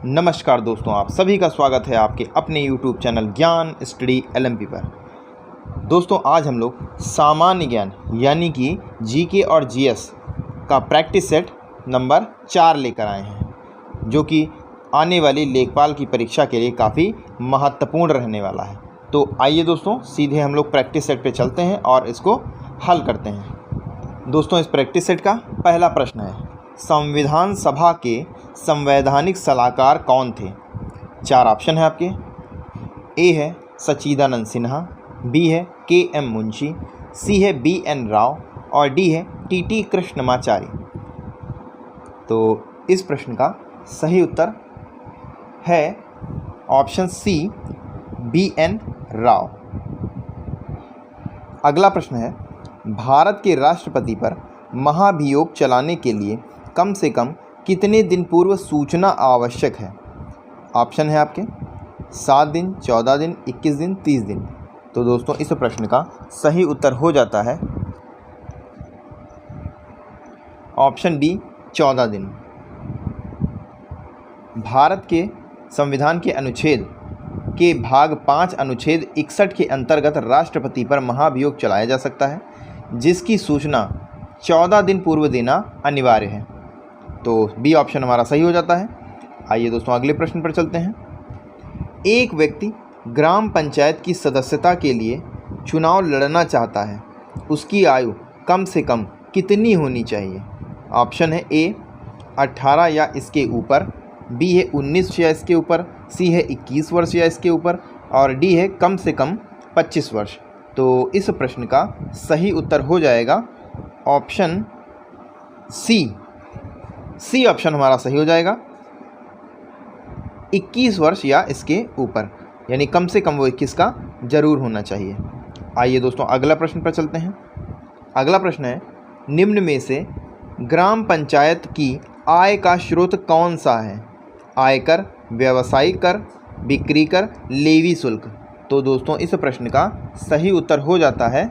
नमस्कार दोस्तों, आप सभी का स्वागत है आपके अपने YouTube चैनल ज्ञान स्टडी LMP पर। दोस्तों, आज हम लोग सामान्य ज्ञान यानी कि GK और GS का प्रैक्टिस सेट नंबर 4 लेकर आए हैं, जो कि आने वाली लेखपाल की परीक्षा के लिए काफ़ी महत्वपूर्ण रहने वाला है। तो आइए दोस्तों, सीधे हम लोग प्रैक्टिस सेट पे चलते हैं और इसको हल करते हैं। दोस्तों, इस प्रैक्टिस सेट का पहला प्रश्न है, संविधान सभा के संवैधानिक सलाहकार कौन थे? 4 ऑप्शन है आपके। ए है सच्चिदानंद सिन्हा, बी है KM मुंशी, सी है BN राव और डी है TT कृष्णमाचारी। तो इस प्रश्न का सही उत्तर है ऑप्शन सी, BN राव। अगला प्रश्न है, भारत के राष्ट्रपति पर महाभियोग चलाने के लिए कम से कम कितने दिन पूर्व सूचना आवश्यक है? ऑप्शन है आपके 7 दिन, 14 दिन, 21 दिन, 30 दिन। तो दोस्तों, इस प्रश्न का सही उत्तर हो जाता है ऑप्शन डी, 14 दिन। भारत के संविधान के अनुच्छेद के भाग 5 अनुच्छेद 61 के अंतर्गत राष्ट्रपति पर महाभियोग चलाया जा सकता है, जिसकी सूचना 14 दिन पूर्व देना अनिवार्य है। तो बी ऑप्शन हमारा सही हो जाता है। आइए दोस्तों, अगले प्रश्न पर चलते हैं। एक व्यक्ति ग्राम पंचायत की सदस्यता के लिए चुनाव लड़ना चाहता है, उसकी आयु कम से कम कितनी होनी चाहिए? ऑप्शन है ए 18 या इसके ऊपर, बी है 19 या इसके ऊपर, सी है 21 वर्ष या इसके ऊपर और डी है कम से कम 25 वर्ष। तो इस प्रश्न का सही उत्तर हो जाएगा ऑप्शन सी ऑप्शन हमारा सही हो जाएगा, 21 वर्ष या इसके ऊपर, यानी कम से कम वो 21 का जरूर होना चाहिए। आइए दोस्तों, अगला प्रश्न पर चलते हैं। अगला प्रश्न है, निम्न में से ग्राम पंचायत की आय का स्रोत कौन सा है? आयकर, व्यावसायिक कर, बिक्री कर, लेवी शुल्क। तो दोस्तों, इस प्रश्न का सही उत्तर हो जाता है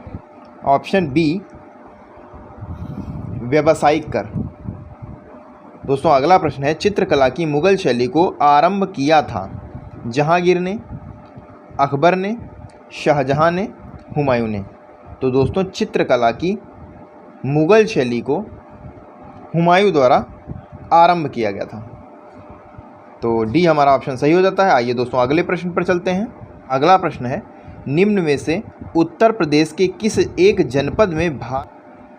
ऑप्शन बी, व्यावसायिक कर। दोस्तों, अगला प्रश्न है, चित्रकला की मुगल शैली को आरंभ किया था जहांगीर ने, अकबर ने, शाहजहां ने, हुमायूं ने। तो दोस्तों, चित्रकला की मुगल शैली को हुमायूं द्वारा आरंभ किया गया था। तो डी हमारा ऑप्शन सही हो जाता है। आइए दोस्तों, अगले प्रश्न पर चलते हैं। अगला प्रश्न है, निम्न में से उत्तर प्रदेश के किस एक जनपद में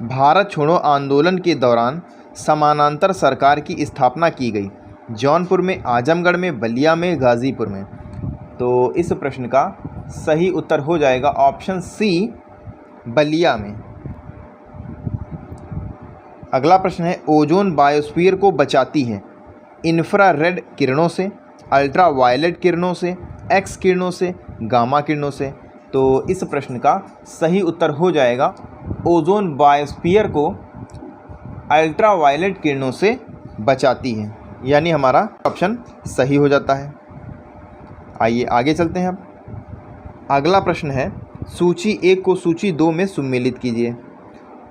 भारत छोड़ो आंदोलन के दौरान समानांतर सरकार की स्थापना की गई? जौनपुर में, आजमगढ़ में, बलिया में, गाजीपुर में। तो इस प्रश्न का सही उत्तर हो जाएगा ऑप्शन सी, बलिया में। अगला प्रश्न है, ओजोन बायोस्फीयर को बचाती है इंफ्रारेड किरणों से, अल्ट्रा वायलेट किरणों से, एक्स किरणों से, गामा किरणों से। तो इस प्रश्न का सही उत्तर हो जाएगा ओजोन बायोस्फीयर को अल्ट्रा वायलेट किरणों से बचाती है, यानी हमारा ऑप्शन सही हो जाता है। आइए आगे चलते हैं। अब अगला प्रश्न है, सूची 1 को सूची 2 में सम्मिलित कीजिए।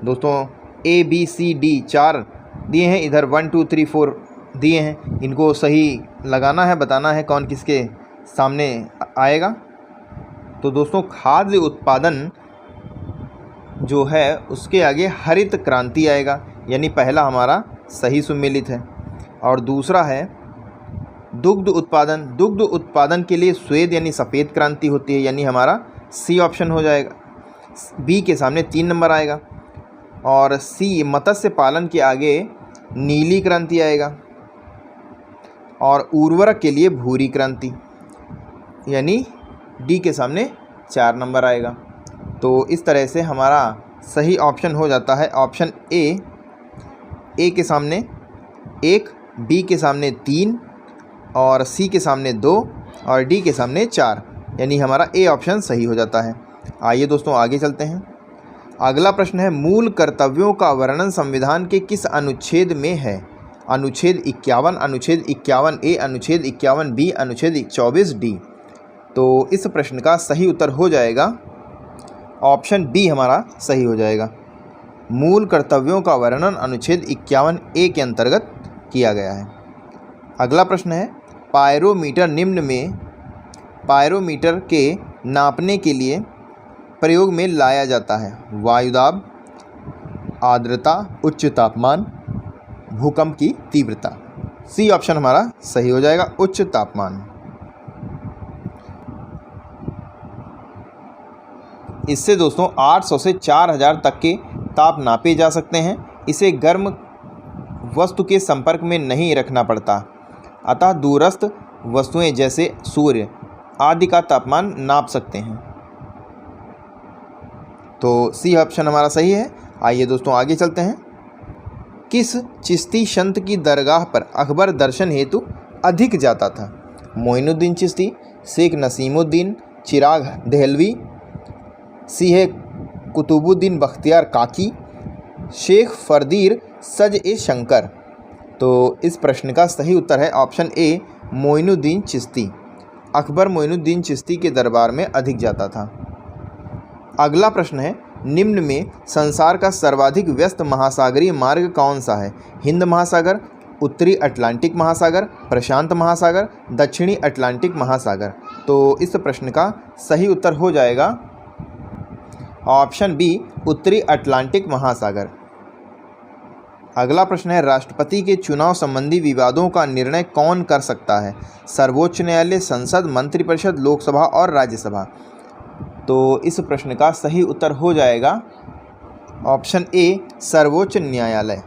दोस्तों, A B C D 4 दिए हैं, इधर 1 2 3 4 दिए हैं, इनको सही लगाना है, बताना है कौन किसके सामने आएगा। तो दोस्तों, खाद्य उत्पादन जो है उसके आगे हरित क्रांति आएगा, यानी पहला हमारा सही सम्मिलित है। और दूसरा है दुग्ध उत्पादन। दुग्ध उत्पादन के लिए श्वेत यानी सफ़ेद क्रांति होती है, यानी हमारा सी ऑप्शन हो जाएगा। बी के सामने 3 नंबर आएगा और सी मत्स्य पालन के आगे नीली क्रांति आएगा और उर्वरक के लिए भूरी क्रांति, यानी डी के सामने 4 नंबर आएगा। तो इस तरह से हमारा सही ऑप्शन हो जाता है ऑप्शन ए के सामने 1, बी के सामने 3 और सी के सामने 2 और डी के सामने 4, यानी हमारा ए ऑप्शन सही हो जाता है। आइए दोस्तों, आगे चलते हैं। अगला प्रश्न है, मूल कर्तव्यों का वर्णन संविधान के किस अनुच्छेद में है? अनुच्छेद 51, अनुच्छेद 51A, अनुच्छेद 51B, अनुच्छेद 24D। तो इस प्रश्न का सही उत्तर हो जाएगा ऑप्शन बी, हमारा सही हो जाएगा। मूल कर्तव्यों का वर्णन अनुच्छेद 51A के अंतर्गत किया गया है। अगला प्रश्न है, पायरोमीटर निम्न में पायरोमीटर के नापने के लिए प्रयोग में लाया जाता है? वायुदाब, आर्द्रता, उच्च तापमान, भूकंप की तीव्रता। सी ऑप्शन हमारा सही हो जाएगा, उच्च तापमान। इससे दोस्तों 800 से 4000 तक के ताप नापे जा सकते हैं। इसे गर्म वस्तु के संपर्क में नहीं रखना पड़ता, अतः दूरस्थ वस्तुएं जैसे सूर्य आदि का तापमान नाप सकते हैं। तो सी ऑप्शन हमारा सही है। आइए दोस्तों आगे चलते हैं। किस चिश्ती संत की दरगाह पर अकबर दर्शन हेतु अधिक जाता था? मोइनुद्दीन चिश्ती, शेख नसीमुद्दीन, चिराग देहलवी, सी है कुतुबुद्दीन बख्तियार काकी, शेख फरदीर सज ए शंकर। तो इस प्रश्न का सही उत्तर है ऑप्शन ए, मोइनुद्दीन चिश्ती। अकबर मोइनुद्दीन चिश्ती के दरबार में अधिक जाता था। अगला प्रश्न है, निम्न में संसार का सर्वाधिक व्यस्त महासागरीय मार्ग कौन सा है? हिंद महासागर, उत्तरी अटलांटिक महासागर, प्रशांत महासागर, दक्षिणी अटलांटिक महासागर। तो इस प्रश्न का सही उत्तर हो जाएगा ऑप्शन बी, उत्तरी अटलांटिक महासागर। अगला प्रश्न है, राष्ट्रपति के चुनाव संबंधी विवादों का निर्णय कौन कर सकता है? सर्वोच्च न्यायालय, संसद, मंत्रिपरिषद, लोकसभा और राज्यसभा। तो इस प्रश्न का सही उत्तर हो जाएगा ऑप्शन ए, सर्वोच्च न्यायालय।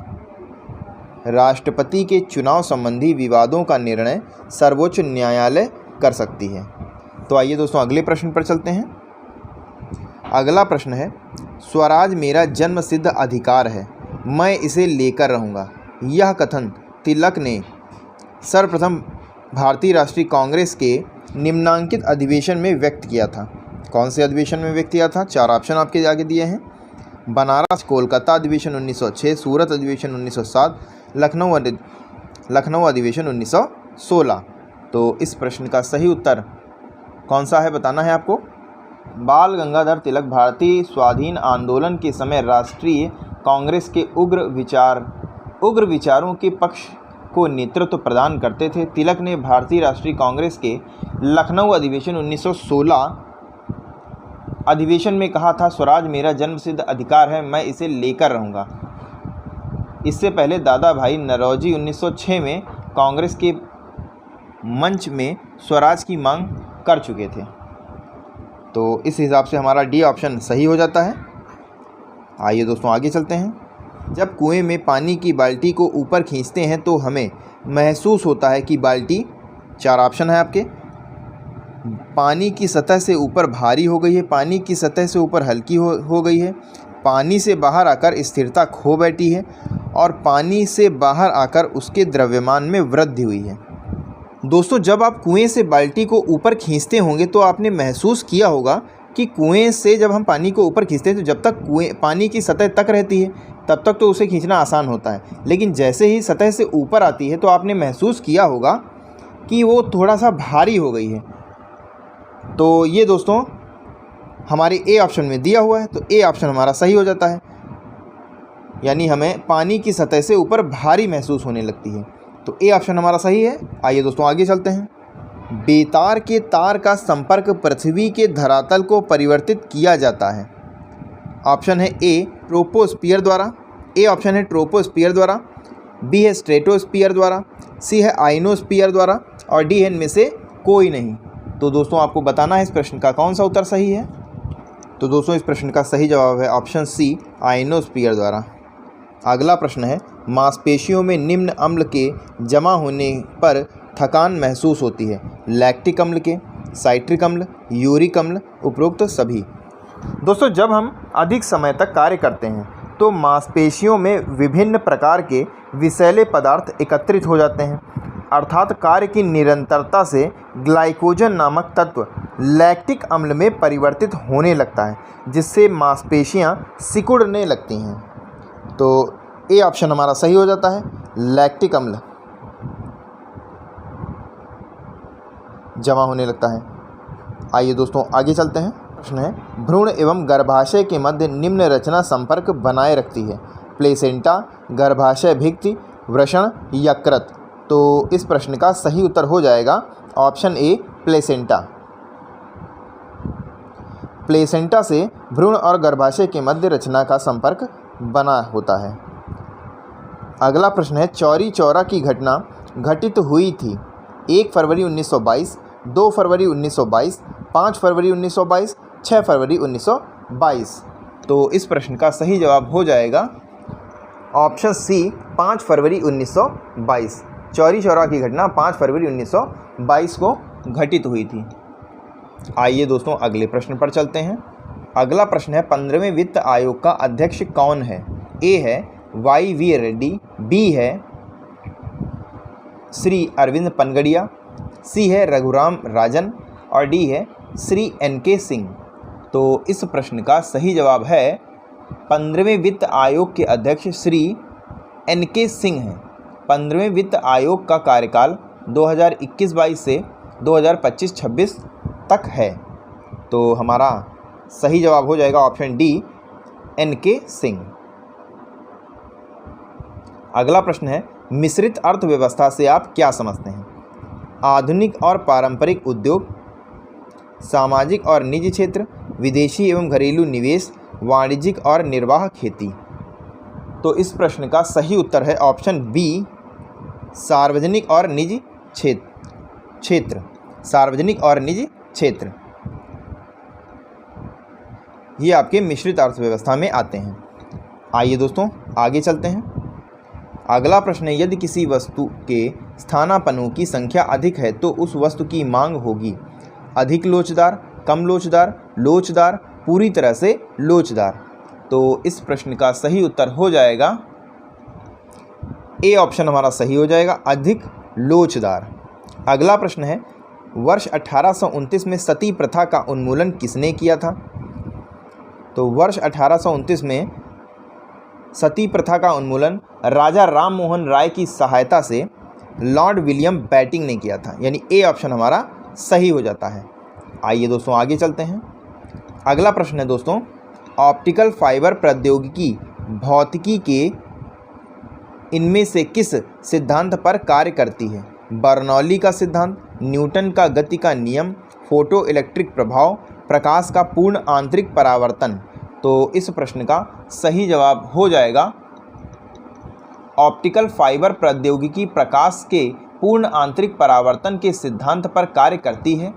राष्ट्रपति के चुनाव संबंधी विवादों का निर्णय सर्वोच्च न्यायालय कर सकती है। तो आइए दोस्तों अगले प्रश्न पर चलते हैं। अगला प्रश्न है, स्वराज मेरा जन्मसिद्ध अधिकार है, मैं इसे लेकर रहूँगा। यह कथन तिलक ने सर्वप्रथम भारतीय राष्ट्रीय कांग्रेस के निम्नांकित अधिवेशन में व्यक्त किया था। कौन से अधिवेशन में व्यक्त किया था? 4 ऑप्शन आपके आगे दिए हैं। बनारस कोलकाता अधिवेशन 1906, सूरत अधिवेशन 1907, लखनऊ अधिवेशन 1916। तो इस प्रश्न का सही उत्तर कौन सा है बताना है आपको। बाल गंगाधर तिलक भारतीय स्वाधीन आंदोलन के समय राष्ट्रीय कांग्रेस के उग्र विचारों के पक्ष को नेतृत्व प्रदान करते थे। तिलक ने भारतीय राष्ट्रीय कांग्रेस के लखनऊ अधिवेशन 1916 अधिवेशन में कहा था, स्वराज मेरा जन्मसिद्ध अधिकार है, मैं इसे लेकर रहूँगा। इससे पहले दादा भाई नौरोजी 1906 में कांग्रेस के मंच में स्वराज की मांग कर चुके थे। तो इस हिसाब से हमारा डी ऑप्शन सही हो जाता है। आइए दोस्तों आगे चलते हैं। जब कुएं में पानी की बाल्टी को ऊपर खींचते हैं तो हमें महसूस होता है कि बाल्टी, 4 ऑप्शन है आपके, पानी की सतह से ऊपर भारी हो गई है, पानी की सतह से ऊपर हल्की हो गई है, पानी से बाहर आकर स्थिरता खो बैठी है और पानी से बाहर आकर उसके द्रव्यमान में वृद्धि हुई है। दोस्तों जब आप कुएं से बाल्टी को ऊपर खींचते होंगे तो आपने महसूस किया होगा कि कुएं से जब हम पानी को ऊपर खींचते हैं तो जब तक पानी की सतह तक रहती है तब तक तो उसे खींचना आसान होता है, लेकिन जैसे ही सतह से ऊपर आती है तो आपने महसूस किया होगा कि वो थोड़ा सा भारी हो गई है। तो ये दोस्तों हमारे ए ऑप्शन में दिया हुआ है, तो ए ऑप्शन हमारा सही हो जाता है, यानी हमें पानी की सतह से ऊपर भारी महसूस होने लगती है। तो ए ऑप्शन हमारा सही है। आइए दोस्तों आगे चलते हैं। बेतार के तार का संपर्क पृथ्वी के धरातल को परिवर्तित किया जाता है। ऑप्शन है ए, ट्रोपोस्फियर द्वारा, ए ऑप्शन है ट्रोपोस्फियर द्वारा, बी है स्ट्रेटोस्फियर द्वारा, सी है आइनोस्फियर द्वारा और डी है इनमें से कोई नहीं। तो दोस्तों आपको बताना है इस प्रश्न का कौन सा उत्तर सही है। तो दोस्तों इस प्रश्न का सही जवाब है ऑप्शन सी, आइनोस्फियर द्वारा। अगला प्रश्न है, मांसपेशियों में निम्न अम्ल के जमा होने पर थकान महसूस होती है। लैक्टिक अम्ल के, साइट्रिक अम्ल, यूरिक अम्ल, उपरोक्त सभी। दोस्तों जब हम अधिक समय तक कार्य करते हैं तो मांसपेशियों में विभिन्न प्रकार के विषैले पदार्थ एकत्रित हो जाते हैं, अर्थात कार्य की निरंतरता से ग्लाइकोजन नामक तत्व लैक्टिक अम्ल में परिवर्तित होने लगता है, जिससे मांसपेशियां सिकुड़ने लगती हैं। तो ए ऑप्शन हमारा सही हो जाता है, लैक्टिक अम्ल जमा होने लगता है। आइए दोस्तों आगे चलते हैं। प्रश्न है, भ्रूण एवं गर्भाशय के मध्य निम्न रचना संपर्क बनाए रखती है। प्लेसेंटा, गर्भाशय भित्ति, वृषण, यकृत। तो इस प्रश्न का सही उत्तर हो जाएगा ऑप्शन ए प्लेसेंटा। प्लेसेंटा से भ्रूण और गर्भाशय के मध्य रचना का संपर्क बना होता है। अगला प्रश्न है चौरी चौरा की घटना घटित हुई थी 1 फरवरी 1922, 2 फरवरी 1922, 5 फरवरी 1922, 6 फरवरी 1922। तो इस प्रश्न का सही जवाब हो जाएगा ऑप्शन सी 5 फरवरी 1922। चौरी चौरा की घटना 5 फरवरी 1922 को घटित हुई थी। आइए दोस्तों अगले प्रश्न पर चलते हैं। अगला प्रश्न है 15वें वित्त आयोग का अध्यक्ष कौन है? ए है YV रेड्डी, बी है श्री अरविंद पनगड़िया, सी है रघुराम राजन और डी है श्री NK सिंह। तो इस प्रश्न का सही जवाब है 15वें वित्त आयोग के अध्यक्ष श्री NK सिंह हैं। 15वें वित्त आयोग का कार्यकाल 2021-22 से 2025-26 तक है। तो हमारा सही जवाब हो जाएगा ऑप्शन डी NK सिंह। अगला प्रश्न है मिश्रित अर्थव्यवस्था से आप क्या समझते हैं? आधुनिक और पारंपरिक उद्योग, सामाजिक और निजी क्षेत्र, विदेशी एवं घरेलू निवेश, वाणिज्यिक और निर्वाह खेती। तो इस प्रश्न का सही उत्तर है ऑप्शन बी सार्वजनिक और निजी क्षेत्र। सार्वजनिक और निजी क्षेत्र ये आपके मिश्रित अर्थव्यवस्था में आते हैं। आइए दोस्तों आगे चलते हैं। अगला प्रश्न है यदि किसी वस्तु के स्थानापन्नों की संख्या अधिक है तो उस वस्तु की मांग होगी अधिक लोचदार, कम लोचदार, लोचदार, पूरी तरह से लोचदार। तो इस प्रश्न का सही उत्तर हो जाएगा ए ऑप्शन हमारा सही हो जाएगा अधिक लोचदार। अगला प्रश्न है वर्ष 1829 में सती प्रथा का उन्मूलन किसने किया था? तो वर्ष 1829 में सती प्रथा का उन्मूलन राजा राम मोहन राय की सहायता से लॉर्ड विलियम बैटिंग ने किया था, यानी ए ऑप्शन हमारा सही हो जाता है। आइए दोस्तों आगे चलते हैं। अगला प्रश्न है दोस्तों ऑप्टिकल फाइबर प्रौद्योगिकी भौतिकी के इनमें से किस सिद्धांत पर कार्य करती है? बर्नौली का सिद्धांत, न्यूटन का गति का नियम, फोटो इलेक्ट्रिक प्रभाव, प्रकाश का पूर्ण आंतरिक परावर्तन। तो इस प्रश्न का सही जवाब हो जाएगा ऑप्टिकल फाइबर प्रौद्योगिकी प्रकाश के पूर्ण आंतरिक परावर्तन के सिद्धांत पर कार्य करती है।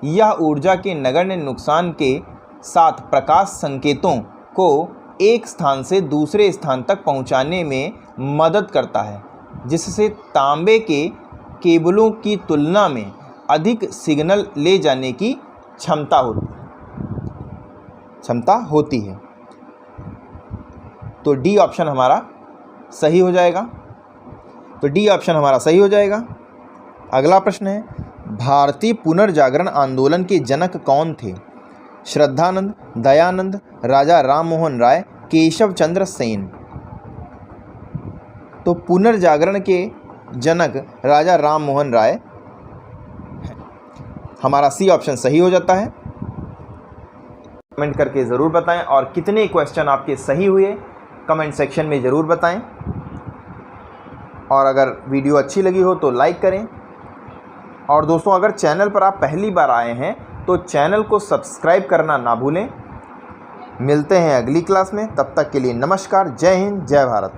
यह ऊर्जा के नगण्य नुकसान के साथ प्रकाश संकेतों को एक स्थान से दूसरे स्थान तक पहुंचाने में मदद करता है, जिससे तांबे के केबलों की तुलना में अधिक सिग्नल ले जाने की क्षमता होती है। तो डी ऑप्शन हमारा सही हो जाएगा। तो डी ऑप्शन हमारा सही हो जाएगा। अगला प्रश्न है भारतीय पुनर्जागरण आंदोलन के जनक कौन थे? श्रद्धानंद, दयानंद, राजा राम मोहन राय, केशव चंद्र सेन। तो पुनर्जागरण के जनक राजा राम मोहन राय, हमारा सी ऑप्शन सही हो जाता है। कमेंट करके ज़रूर बताएं और कितने क्वेश्चन आपके सही हुए कमेंट सेक्शन में ज़रूर बताएं। और अगर वीडियो अच्छी लगी हो तो लाइक करें। और दोस्तों अगर चैनल पर आप पहली बार आए हैं तो चैनल को सब्सक्राइब करना ना भूलें। मिलते हैं अगली क्लास में, तब तक के लिए नमस्कार। जय हिंद, जय भारत।